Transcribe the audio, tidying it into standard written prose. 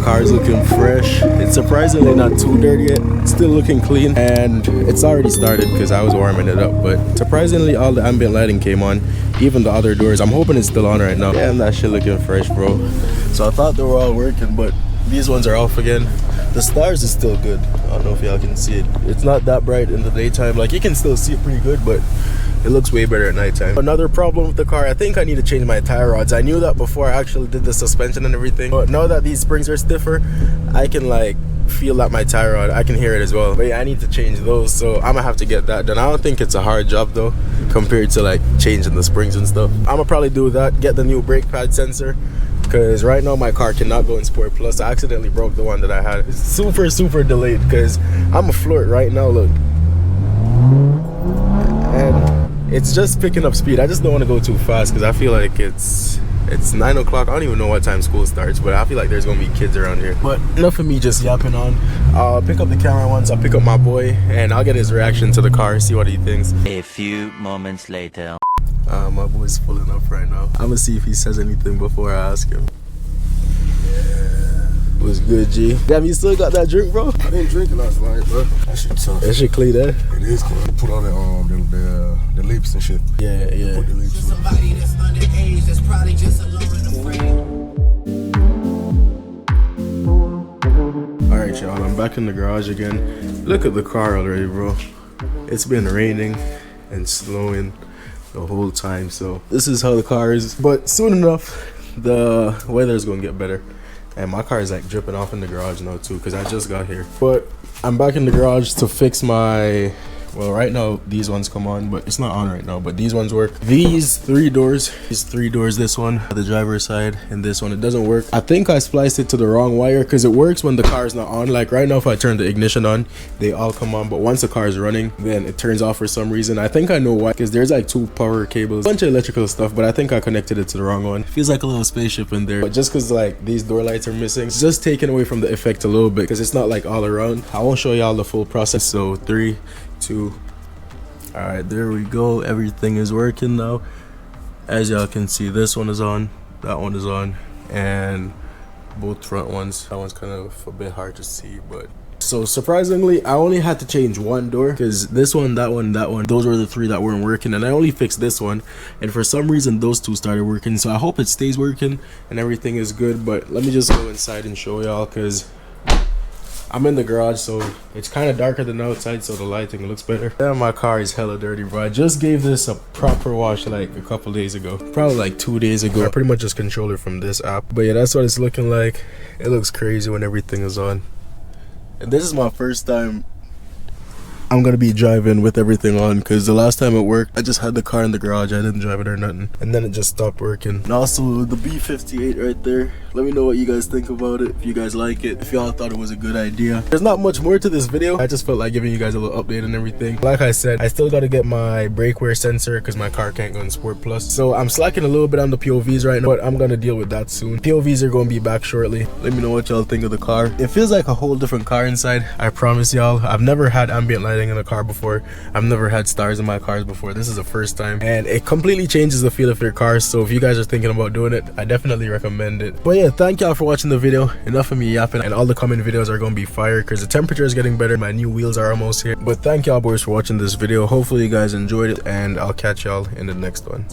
Car's looking fresh. It's surprisingly not too dirty yet. It's still looking clean, and it's already started because I was warming it up. But surprisingly, all the ambient lighting came on, even the other doors. I'm hoping it's still on right now. Damn, that shit looking fresh, bro. So I thought they were all working, but these ones are off again. The stars is still good. I don't know if y'all can see it. It's not that bright in the daytime. Like, you can still see it pretty good, but it looks way better at nighttime. Another problem with the car, I think I need to change my tie rods. I knew that before I actually did the suspension and everything, but now that these springs are stiffer, I can like feel that my tie rod, I can hear it as well. But yeah, I need to change those, so I'm gonna have to get that done. I don't think it's a hard job though, compared to like changing the springs and stuff. I'm gonna probably do that, get the new brake pad sensor, because right now my car cannot go in Sport Plus. I accidentally broke the one that I had. It's super delayed because I'm a flirt right now, look. And it's just picking up speed. I just don't want to go too fast because I feel like it's 9 o'clock. I don't even know what time school starts, but I feel like there's gonna be kids around here. But enough of me just yapping on. I'll pick up the camera once. I'll pick up my boy and I'll get his reaction to the car, see what he thinks. A few moments later. My boy's pulling up right now. I'm gonna see if he says anything before I ask him. Yeah. What's good, G? Damn, you still got that drink, bro? I didn't drink it last night, bro. That shit tough. That shit clean, eh? It is clean. Put all the leaps and shit. Yeah. Put the leaps in. Somebody that's underage, that's probably just alone and afraid. Alright, y'all, I'm back in the garage again. Look at the car already, bro. It's been raining and snowing the whole time, so this is how the car is. But soon enough, the weather is gonna get better. And my car is like dripping off in the garage now too, because I just got here. But I'm back in the garage to fix my, well, right now these ones come on, but it's not on right now, but these ones work. These three doors, this one, the driver's side, and this one, it doesn't work. I think I spliced it to the wrong wire, because it works when the car is not on. Like right now, if I turn the ignition on, they all come on, but once the car is running, then it turns off for some reason. I think I know why, because there's like 2 power cables, a bunch of electrical stuff, but I think I connected it to the wrong one. Feels like a little spaceship in there, but just because like these door lights are missing, it's just taking away from the effect a little bit, because it's not like all around. I won't show y'all the full process. So 3, 2, all right, there we go. Everything is working now. As y'all can see, this one is on, that one is on, and both front ones. That one's kind of a bit hard to see, but so surprisingly, I only had to change one door, because this one, that one, those were the 3 that weren't working, and I only fixed this one, and for some reason those 2 started working. So I hope it stays working and everything is good. But let me just go inside and show y'all, because I'm in the garage, so it's kind of darker than outside, so the lighting looks better. Damn, my car is hella dirty, bro. I just gave this a proper wash like a couple days ago, probably like 2 days ago. I pretty much just control it from this app. But yeah, that's what it's looking like. It looks crazy when everything is on. And this is my first time I'm gonna be driving with everything on, because the last time it worked, I just had the car in the garage, I didn't drive it or nothing, and then it just stopped working. And also the B58 right there, let me know what you guys think about it, if you guys like it, if y'all thought it was a good idea. There's not much more to this video. I just felt like giving you guys a little update and everything. Like I said, I still gotta get my brake wear sensor, because my car can't go in Sport Plus, so I'm slacking a little bit on the POVs right now, but I'm gonna deal with that soon. POVs are gonna be back shortly. Let me know what y'all think of the car. It feels like a whole different car inside, I promise y'all. I've never had ambient lighting in a car before. I've never had stars in my cars before. This is the first time, and it completely changes the feel of your car. So if you guys are thinking about doing it, I definitely recommend it. But yeah, thank y'all for watching the video. Enough of me yapping, and all the coming videos are gonna be fire, because the temperature is getting better. My new wheels are almost here. But thank y'all boys for watching this video. Hopefully you guys enjoyed it, and I'll catch y'all in the next one.